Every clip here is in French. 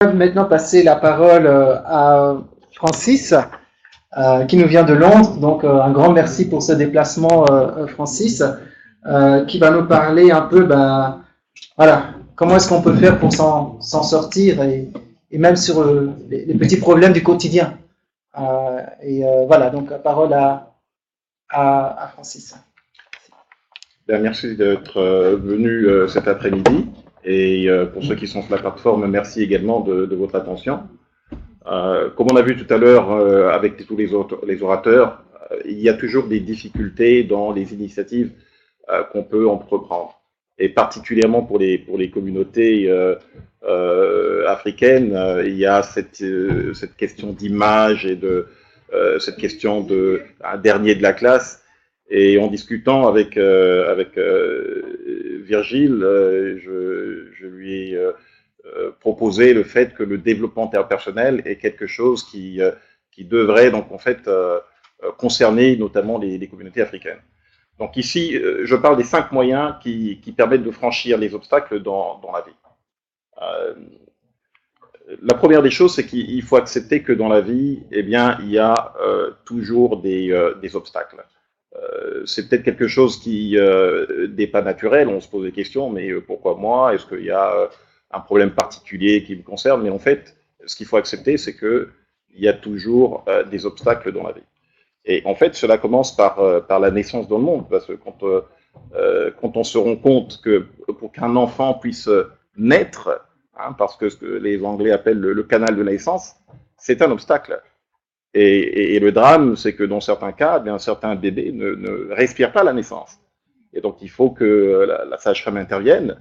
Maintenant passer la parole à Francis, qui nous vient de Londres. Donc, un grand merci pour ce déplacement, Francis, qui va nous parler un peu, voilà, comment est-ce qu'on peut faire pour s'en sortir et même sur les petits problèmes du quotidien. Voilà, donc la parole à Francis. Merci d'être venu cet après-midi. Et pour ceux qui sont sur la plateforme, merci également de votre attention. Comme on a vu tout à l'heure avec tous les orateurs, il y a toujours des difficultés dans les initiatives qu'on peut entreprendre. Et particulièrement pour les communautés africaines, il y a cette question d'image et cette question d'un dernier de la classe. Et en discutant avec Virgile, je lui ai proposer le fait que le développement interpersonnel est quelque chose qui devrait donc en fait concerner notamment les communautés africaines. Donc ici, je parle des 5 moyens qui permettent de franchir les obstacles dans la vie. La première des choses, c'est qu'il faut accepter que dans la vie, eh bien, il y a toujours des obstacles. C'est peut-être quelque chose qui n'est pas naturel, on se pose des questions, mais pourquoi moi? Est-ce qu'il y a un problème particulier qui me concerne? Mais en fait, ce qu'il faut accepter, c'est qu'il y a toujours des obstacles dans la vie. Et en fait, cela commence par la naissance dans le monde, parce que quand on se rend compte que pour qu'un enfant puisse naître, hein, parce que ce que les Anglais appellent le canal de naissance, c'est un obstacle. Et le drame, c'est que dans certains cas, bien, certains bébés ne respirent pas la naissance. Et donc, il faut que la sage-femme intervienne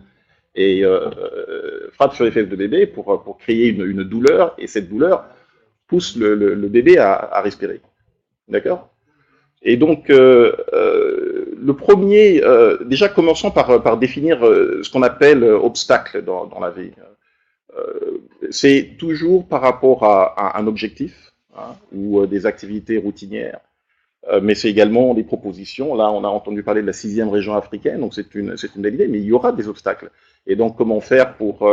et frappe sur les fesses de bébé pour créer une douleur, et cette douleur pousse le bébé à respirer. D'accord? Et donc, le premier, déjà commençons par définir ce qu'on appelle obstacle dans la vie. C'est toujours par rapport à un objectif, hein, ou des activités routinières, mais c'est également des propositions. Là, on a entendu parler de la 6e région africaine, donc c'est une belle idée, mais il y aura des obstacles. Et donc, comment faire pour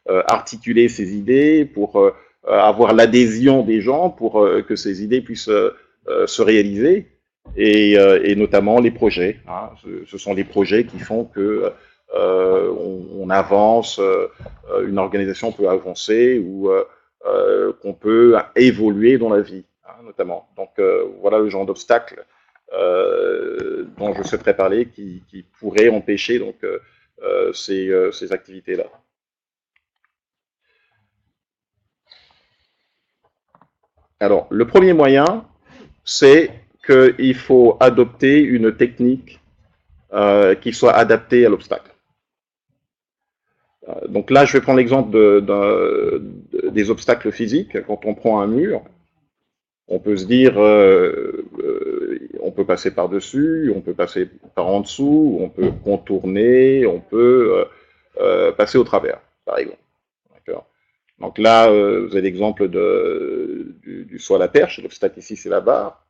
articuler ces idées, pour avoir l'adhésion des gens, pour que ces idées puissent se réaliser, et notamment les projets. Hein. Ce sont les projets qui font que on avance, une organisation peut avancer, ou qu'on peut évoluer dans la vie, hein, notamment. Donc voilà le genre d'obstacles dont je souhaiterais parler, qui pourraient empêcher donc ces activités-là. Alors, le premier moyen, c'est qu'il faut adopter une technique qui soit adaptée à l'obstacle. Donc là, je vais prendre l'exemple des obstacles physiques. Quand on prend un mur, on peut se dire, on peut passer par-dessus, on peut passer par en dessous, on peut contourner, on peut passer au travers, par exemple. Donc là, vous avez l'exemple du saut à la perche. L'obstacle ici, c'est la barre.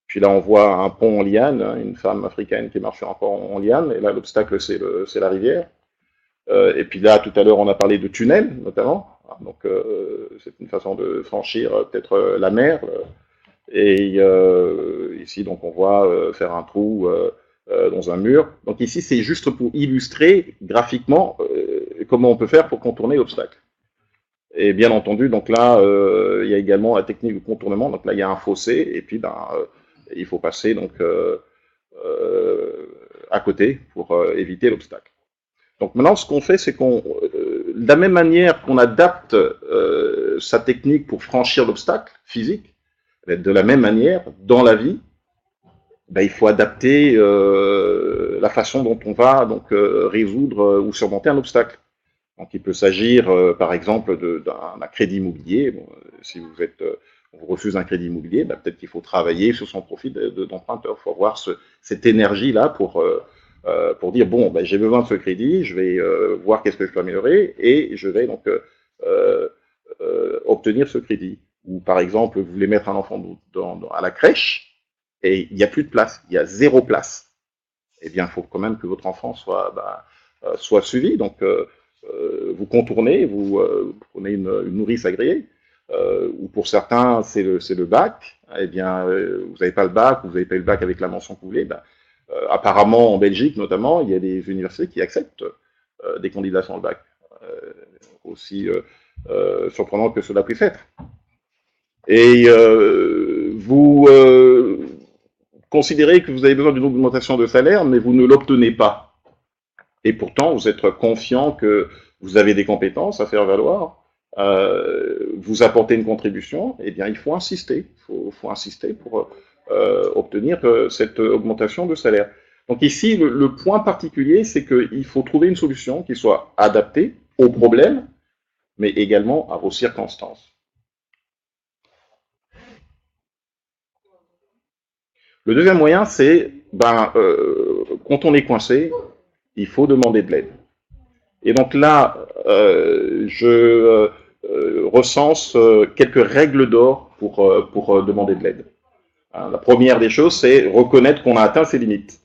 Puis là, on voit un pont en liane, hein, une femme africaine qui marche encore en liane. Et là, l'obstacle, c'est la rivière. Et puis là, tout à l'heure, on a parlé de tunnels, notamment. Donc, c'est une façon de franchir peut-être la mer. Et ici, donc, on voit faire un trou dans un mur. Donc ici, c'est juste pour illustrer graphiquement comment on peut faire pour contourner l'obstacle. Et bien entendu, donc là, il y a également la technique de contournement. Donc là, il y a un fossé, et puis il faut passer donc à côté pour éviter l'obstacle. Donc maintenant, ce qu'on fait, c'est de la même manière qu'on adapte sa technique pour franchir l'obstacle physique, de la même manière, dans la vie, il faut adapter la façon dont on va donc résoudre ou surmonter un obstacle. Donc il peut s'agir, par exemple, d'un crédit immobilier. Bon, si on vous refuse un crédit immobilier, peut-être qu'il faut travailler sur son profil d'emprunteur. Il faut avoir cette énergie-là pour dire, bon, j'ai besoin de ce crédit, je vais voir qu'est-ce que je peux améliorer, et je vais donc obtenir ce crédit. Ou par exemple, vous voulez mettre un enfant à la crèche, et il n'y a plus de place, il y a 0 place. Eh bien, il faut quand même que votre enfant soit suivi. Donc, vous contournez, vous prenez une nourrice agréée, ou pour certains c'est le bac, eh bien vous n'avez pas le bac, vous n'avez pas eu le bac avec la mention que vous voulez, ben, apparemment en Belgique notamment, il y a des universités qui acceptent des candidats sans le bac, aussi surprenant que cela puisse être. Et vous considérez que vous avez besoin d'une augmentation de salaire, mais vous ne l'obtenez pas. Et pourtant, vous êtes confiant que vous avez des compétences à faire valoir, vous apportez une contribution, eh bien, il faut insister. Il faut insister pour obtenir cette augmentation de salaire. Donc ici, le point particulier, c'est qu'il faut trouver une solution qui soit adaptée aux problèmes, mais également à vos circonstances. Le deuxième moyen, c'est, quand on est coincé, il faut demander de l'aide. Et donc là, je recense quelques règles d'or pour demander de l'aide. La première des choses, c'est reconnaître qu'on a atteint ses limites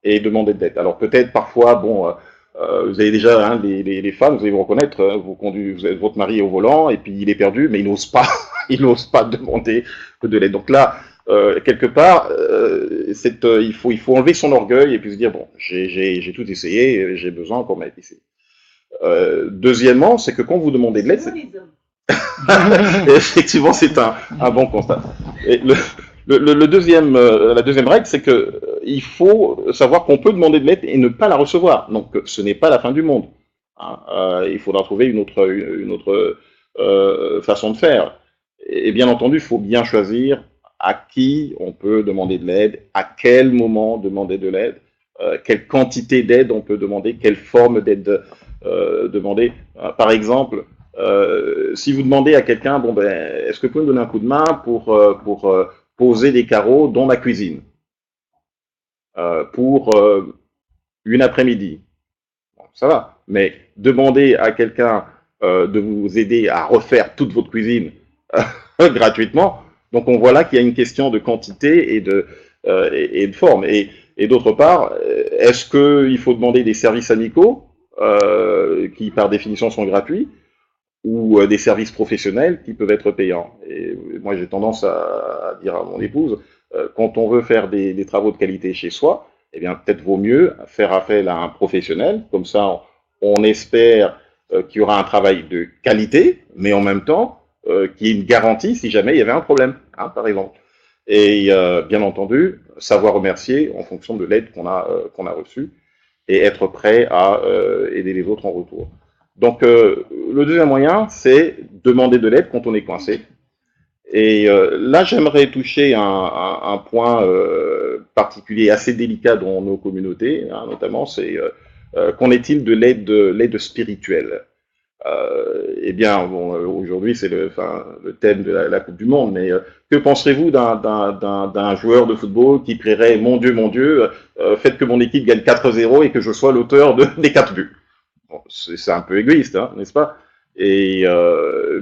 et demander de l'aide. Alors peut-être parfois, bon, vous avez déjà, hein, les femmes, vous allez vous reconnaître, vous êtes votre mari au volant et puis il est perdu, mais il n'ose pas, il n'ose pas demander de l'aide. Donc là, quelque part, il faut enlever son orgueil et puis se dire, bon, j'ai tout essayé, j'ai besoin qu'on m'aide ici. Deuxièmement, c'est que quand vous demandez de l'aide, effectivement, c'est un bon constat. Et la deuxième règle, c'est que il faut savoir qu'on peut demander de l'aide et ne pas la recevoir. Donc, ce n'est pas la fin du monde. Hein. Il faudra trouver une autre façon de faire. Et bien entendu, il faut bien choisir à qui on peut demander de l'aide, à quel moment demander de l'aide, quelle quantité d'aide on peut demander, quelle forme d'aide demander. Par exemple, si vous demandez à quelqu'un, bon ben, est-ce que vous pouvez me donner un coup de main pour poser des carreaux dans ma cuisine pour une après-midi, bon, ça va. Mais demander à quelqu'un de vous aider à refaire toute votre cuisine gratuitement, donc on voit là qu'il y a une question de quantité et de forme. Et d'autre part, est-ce qu'il faut demander des services amicaux qui par définition sont gratuits, ou des services professionnels qui peuvent être payants. Et moi, j'ai tendance à dire à mon épouse, quand on veut faire des travaux de qualité chez soi, eh bien, peut-être vaut mieux faire appel à un professionnel, comme ça, on espère qu'il y aura un travail de qualité, mais en même temps, qu'il y ait une garantie si jamais il y avait un problème, hein, par exemple. Et bien entendu, savoir remercier en fonction de l'aide qu'on a reçue, et être prêt à aider les autres en retour. Donc, le deuxième moyen, c'est demander de l'aide quand on est coincé. Et là, j'aimerais toucher un point particulier, assez délicat dans nos communautés, hein, notamment, c'est qu'en est-il de l'aide spirituelle? Eh bien, bon, aujourd'hui, c'est le thème de la Coupe du Monde, mais que penserez-vous d'un joueur de football qui crierait « Mon Dieu, faites que mon équipe gagne 4-0 et que je sois l'auteur des 4 buts ». Bon, c'est un peu égoïste, hein, n'est-ce pas? Et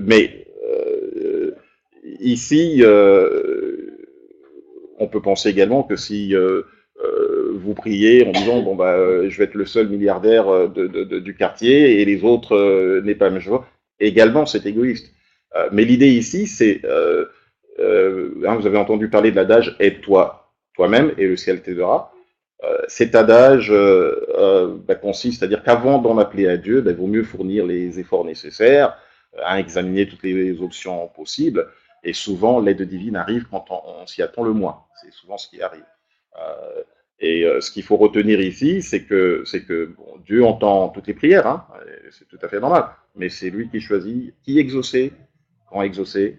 mais ici, on peut penser également que si vous priez en disant bon bah je vais être le seul milliardaire du quartier et les autres n'est pas le même choix, également c'est égoïste. Mais l'idée ici, c'est hein, vous avez entendu parler de l'adage aide-toi toi-même et le ciel t'aidera. Cet adage consiste à dire qu'avant d'en appeler à Dieu, il vaut mieux fournir les efforts nécessaires, à examiner toutes les options possibles, et souvent l'aide divine arrive quand on s'y attend le moins. C'est souvent ce qui arrive. Et ce qu'il faut retenir ici, c'est que bon, Dieu entend toutes les prières, hein, c'est tout à fait normal, mais c'est lui qui choisit qui exaucer, quand exaucer,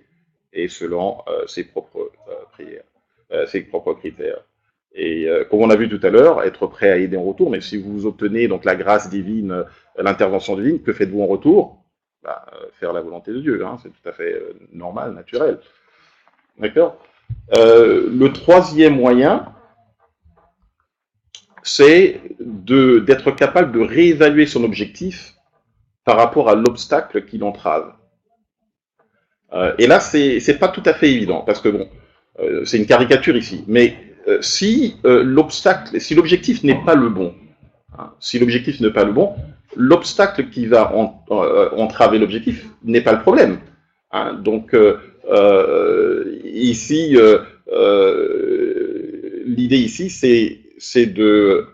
et selon ses propres prières, ses propres critères. Et comme on a vu tout à l'heure, être prêt à aider en retour, mais si vous obtenez donc la grâce divine, l'intervention divine, que faites-vous en retour? Faire la volonté de Dieu, hein, c'est tout à fait normal, naturel. D'accord? Le troisième moyen, c'est d'être capable de réévaluer son objectif par rapport à l'obstacle qui l'entrave. Et là, c'est pas tout à fait évident, parce que bon, c'est une caricature ici, mais si l'objectif n'est pas le bon, hein, si l'objectif n'est pas le bon, l'obstacle qui va entraver l'objectif n'est pas le problème. Hein. Donc, ici, l'idée ici, c'est de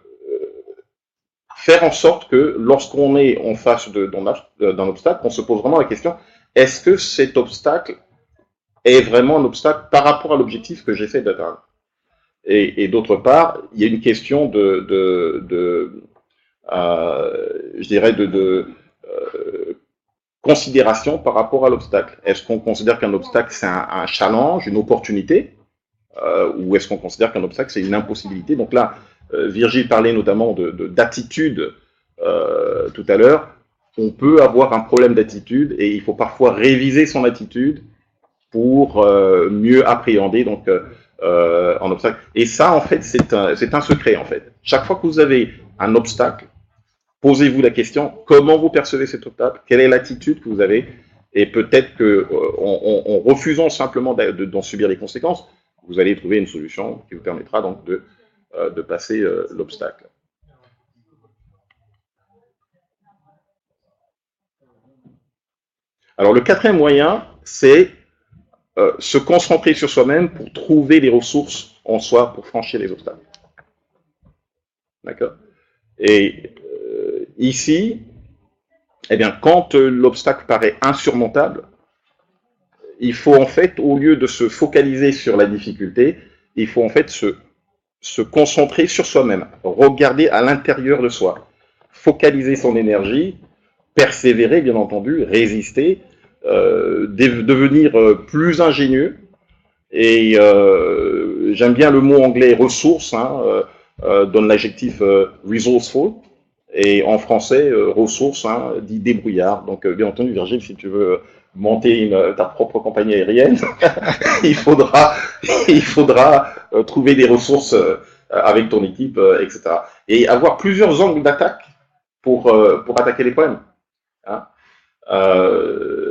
faire en sorte que lorsqu'on est en face d'un obstacle, on se pose vraiment la question, est-ce que cet obstacle est vraiment un obstacle par rapport à l'objectif que j'essaie d'atteindre? Et d'autre part, il y a une question je dirais, considération par rapport à l'obstacle. Est-ce qu'on considère qu'un obstacle, c'est un challenge, une opportunité, ou est-ce qu'on considère qu'un obstacle, c'est une impossibilité? Donc là, Virgile parlait notamment d'attitude tout à l'heure. On peut avoir un problème d'attitude et il faut parfois réviser son attitude pour mieux appréhender un obstacle. Et ça, en fait, c'est un secret, en fait. Chaque fois que vous avez un obstacle, posez-vous la question, comment vous percevez cet obstacle? Quelle est l'attitude que vous avez? Et peut-être qu'en refusant simplement d'en subir les conséquences, vous allez trouver une solution qui vous permettra donc de passer l'obstacle. Alors le quatrième moyen, c'est se concentrer sur soi-même pour trouver les ressources en soi pour franchir les obstacles. D'accord? Et ici, eh bien, quand l'obstacle paraît insurmontable, il faut en fait, au lieu de se focaliser sur la difficulté, il faut en fait se concentrer sur soi-même, regarder à l'intérieur de soi, focaliser son énergie, persévérer bien entendu, résister, devenir plus ingénieux. Et j'aime bien le mot anglais ressource, hein, donne l'adjectif resourceful, et en français, ressource, hein, dit débrouillard. Donc bien entendu, Virgile, si tu veux monter ta propre compagnie aérienne, il faudra trouver des ressources avec ton équipe, etc. Et avoir plusieurs angles d'attaque pour attaquer les problèmes. Hein.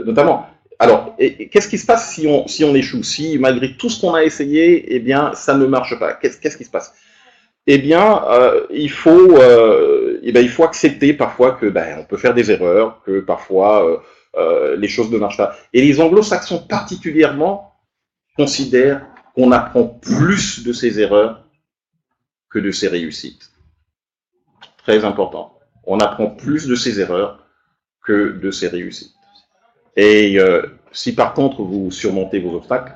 Notamment. Alors, qu'est-ce qui se passe si on échoue? Si malgré tout ce qu'on a essayé, eh bien, ça ne marche pas. Qu'est-ce qui se passe? Eh bien, il faut accepter parfois que on peut faire des erreurs, que parfois les choses ne marchent pas. Et les anglo-saxons particulièrement considèrent qu'on apprend plus de ses erreurs que de ses réussites. Très important. On apprend plus de ses erreurs que de ses réussites. Et si par contre vous surmontez vos obstacles,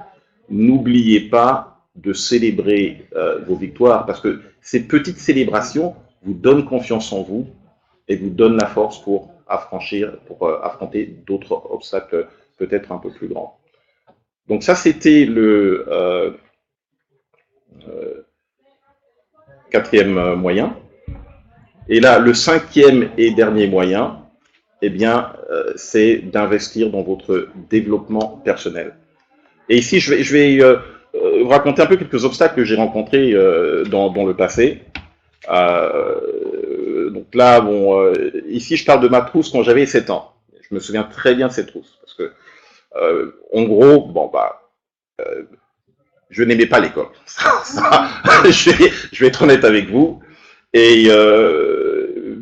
n'oubliez pas de célébrer vos victoires, parce que ces petites célébrations vous donnent confiance en vous et vous donnent la force pour affronter d'autres obstacles peut-être un peu plus grands. Donc ça, c'était le quatrième moyen. Et là, le cinquième et dernier moyen, eh bien, c'est d'investir dans votre développement personnel. Et ici, je vais vous raconter un peu quelques obstacles que j'ai rencontrés dans le passé. Donc là, bon, ici, je parle de ma trousse quand j'avais 7 ans. Je me souviens très bien de cette trousse. Parce que, en gros, je n'aimais pas l'école. Je vais être honnête avec vous. Et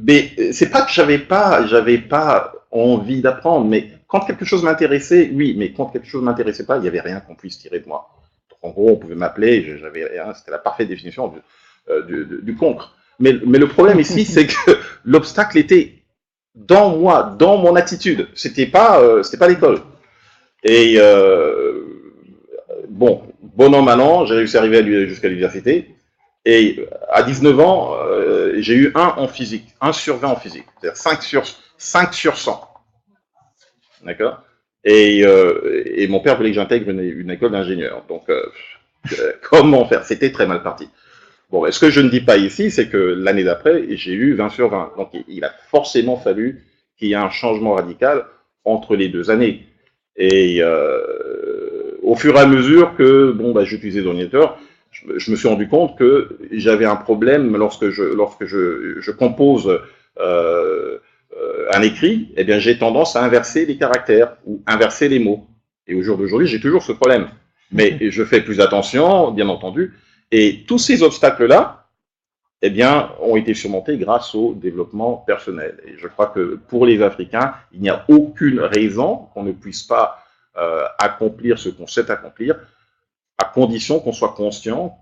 mais c'est pas que j'avais pas envie d'apprendre, mais quand quelque chose m'intéressait, oui, mais quand quelque chose m'intéressait pas, il n'y avait rien qu'on puisse tirer de moi. Donc, en gros, on pouvait m'appeler, c'était la parfaite définition du concre. Mais le problème ici, c'est que l'obstacle était dans moi, dans mon attitude. C'était pas l'école. Et bon an, mal an, j'ai réussi à arriver jusqu'à l'université. Et à 19 ans, j'ai eu 1 en physique, 1 sur 20 en physique, c'est-à-dire 5 sur 100. D'accord? Et mon père voulait que j'intègre une école d'ingénieur. Donc, comment faire? C'était très mal parti. Bon, ce que je ne dis pas ici, c'est que l'année d'après, j'ai eu 20 sur 20. Donc, il a forcément fallu qu'il y ait un changement radical entre les 2 années. Et au fur et à mesure que j'utilisais l'ordinateur, je me suis rendu compte que j'avais un problème lorsque je compose un écrit, eh bien j'ai tendance à inverser les caractères ou inverser les mots. Et au jour d'aujourd'hui, j'ai toujours ce problème. Mais je fais plus attention, bien entendu. Et tous ces obstacles-là, eh bien, ont été surmontés grâce au développement personnel. Et je crois que pour les Africains, il n'y a aucune raison qu'on ne puisse pas accomplir ce qu'on sait accomplir, à condition qu'on soit conscient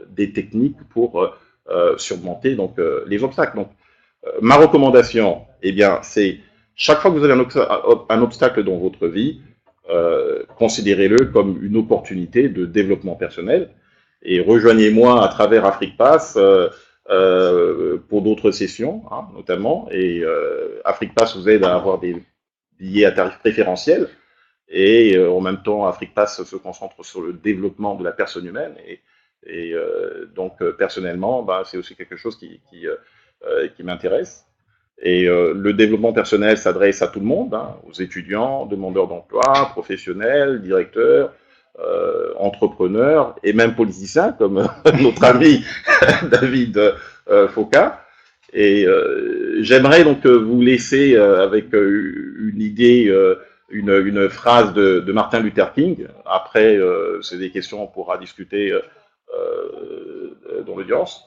des techniques pour surmonter donc, les obstacles. Donc, ma recommandation, eh bien, c'est chaque fois que vous avez un obstacle dans votre vie, considérez-le comme une opportunité de développement personnel et rejoignez-moi à travers AfriquePass pour d'autres sessions, hein, notamment. Et AfriquePass vous aide à avoir des billets à tarif préférentiel. Et en même temps, AfriquePass se concentre sur le développement de la personne humaine. Et donc, personnellement, bah, c'est aussi quelque chose qui m'intéresse. Et le développement personnel s'adresse à tout le monde, hein, aux étudiants, demandeurs d'emploi, professionnels, directeurs, entrepreneurs et même politiciens, comme notre ami David Foka. Et j'aimerais donc vous laisser avec une idée, une phrase de Martin Luther King. Après, c'est des questions qu'on pourra discuter dans l'audience.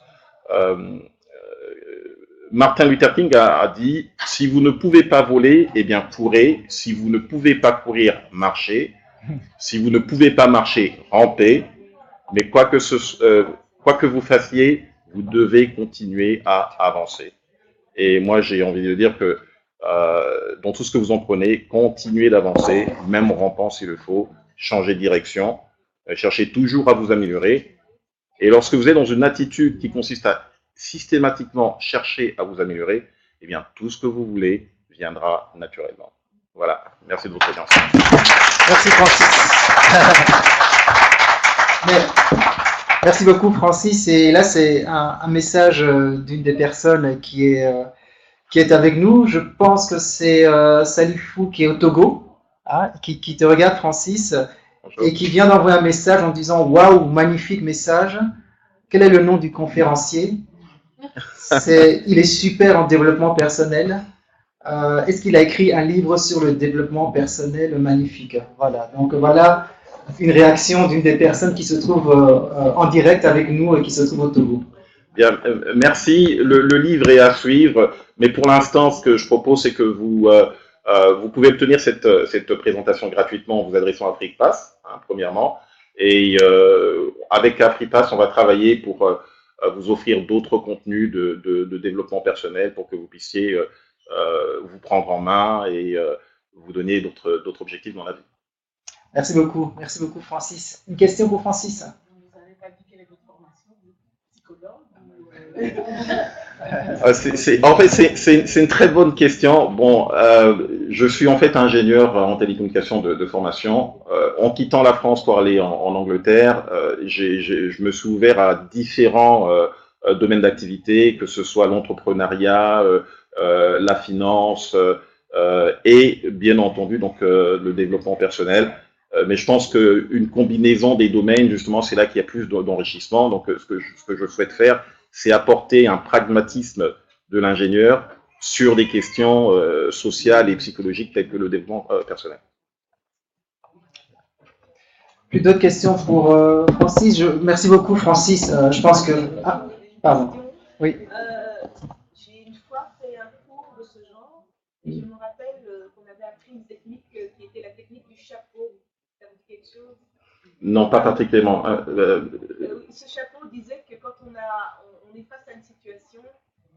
Martin Luther King a dit « Si vous ne pouvez pas voler, eh bien courez. Si vous ne pouvez pas courir, marchez. Si vous ne pouvez pas marcher, rampez. Mais quoi que vous fassiez, vous devez continuer à avancer. » Et moi, j'ai envie de dire que dans tout ce que vous en prenez, continuez d'avancer, même en rampant s'il le faut, changez de direction, cherchez toujours à vous améliorer. Et lorsque vous êtes dans une attitude qui consiste à systématiquement chercher à vous améliorer, eh bien, tout ce que vous voulez viendra naturellement. Voilà. Merci de votre attention. Merci Francis. Merci beaucoup Francis. Et là, c'est un message d'une des personnes qui est avec nous. Je pense que c'est Salifou qui est au Togo, hein, qui te regarde Francis. Bonjour. Et qui vient d'envoyer un message en disant « Waouh, magnifique message. Quel est le nom du conférencier ?» Il est super en développement personnel. Est-ce qu'il a écrit un livre sur le développement personnel magnifique? Voilà, donc voilà une réaction d'une des personnes qui se trouve en direct avec nous et qui se trouve au Togo. Bien, merci. Le livre est à suivre, mais pour l'instant, ce que je propose, c'est que vous pouvez obtenir cette présentation gratuitement en vous adressant à AfriquePass, hein, premièrement. Et avec AfriquePass, on va travailler pour vous offrir d'autres contenus de développement personnel pour que vous puissiez vous prendre en main et vous donner d'autres objectifs dans la vie. Merci beaucoup Francis. Une question pour Francis? Vous n'avez pas dit quelle est votre formation de psychologue En fait, c'est une très bonne question. Bon, je suis en fait ingénieur en télécommunication de formation. En quittant la France pour aller en Angleterre, je me suis ouvert à différents domaines d'activité, que ce soit l'entrepreneuriat, la finance et bien entendu donc le développement personnel. Mais je pense qu'une combinaison des domaines, justement, c'est là qu'il y a plus d'enrichissement. Donc, ce que je souhaite faire, c'est apporter un pragmatisme de l'ingénieur sur des questions sociales et psychologiques telles que le développement personnel. Plus d'autres questions pour Francis? Merci beaucoup, Francis. Je pense que... Ah, pardon. Oui. J'ai une fois fait un cours de ce genre et je me rappelle qu'on avait appris une technique qui était la technique du chapeau. Ça vous dit quelque chose? Non, pas particulièrement. Ce chapeau disait que quand on est face à une situation,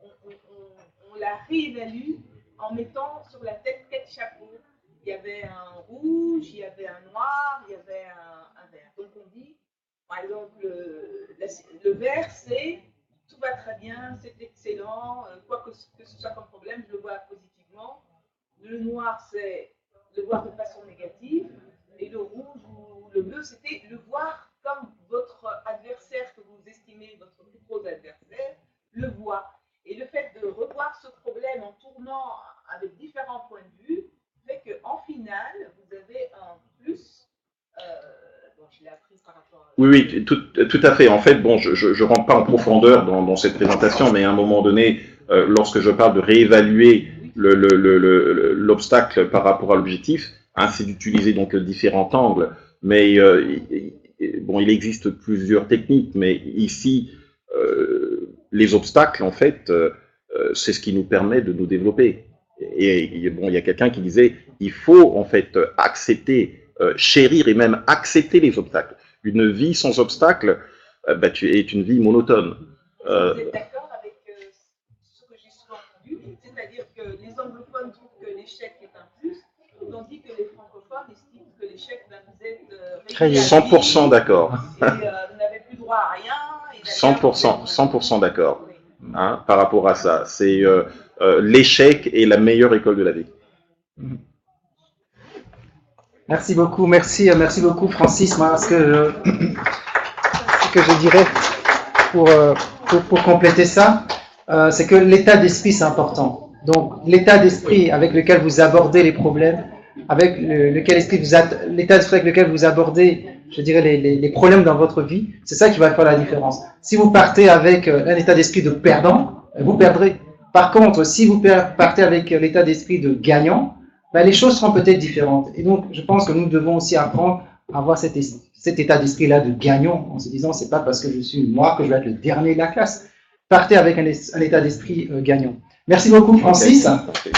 on la réévalue en mettant sur la tête 4 chapeaux. Il y avait un rouge, il y avait un noir, il y avait un vert. Donc on dit, par exemple, le vert c'est tout va très bien, c'est excellent, quoi que ce soit comme problème, je le vois positivement. Le noir c'est le voir de façon négative. Et le rouge ou le bleu, c'était le voir comme votre adversaire que vous estimez, votre plus gros adversaire, le voit. Et le fait de revoir ce problème en tournant avec différents points de vue fait qu'en finale, vous avez un plus. Bon, je l'ai appris par rapport à... Oui, tout à fait. En fait, bon, je ne rentre pas en profondeur dans cette présentation, mais à un moment donné, lorsque je parle de réévaluer l'obstacle par rapport à l'objectif, hein, c'est d'utiliser donc différents angles. Mais bon, il existe plusieurs techniques, mais ici, les obstacles, en fait, c'est ce qui nous permet de nous développer. Et bon, il y a quelqu'un qui disait, il faut en fait accepter, chérir et même accepter les obstacles. Une vie sans obstacles est une vie monotone. Vous êtes d'accord avec ce que j'ai souvent entendu, c'est-à-dire que les anglophones trouvent que l'échec est un plus, tandis que les francophones estiment que l'échec, vous êtes Très bien. 100% d'accord. Et vous n'avez plus droit à rien. 100% d'accord. Hein, par rapport à ça, c'est l'échec est la meilleure école de la vie. Merci beaucoup, merci beaucoup Francis. Moi, ce que je dirais pour compléter ça, c'est que l'état d'esprit c'est important. Donc l'état d'esprit avec lequel vous abordez les problèmes, avec l'état d'esprit avec lequel vous abordez, je dirais, les problèmes dans votre vie, c'est ça qui va faire la différence. Si vous partez avec un état d'esprit de perdant, vous perdrez. Par contre, si vous partez avec l'état d'esprit de gagnant, ben, les choses seront peut-être différentes. Et donc, je pense que nous devons aussi apprendre à avoir cet état d'esprit-là de gagnant, en se disant, c'est pas parce que je suis noir que je vais être le dernier de la classe. Partez avec un état d'esprit gagnant. Merci beaucoup, Francis. Okay.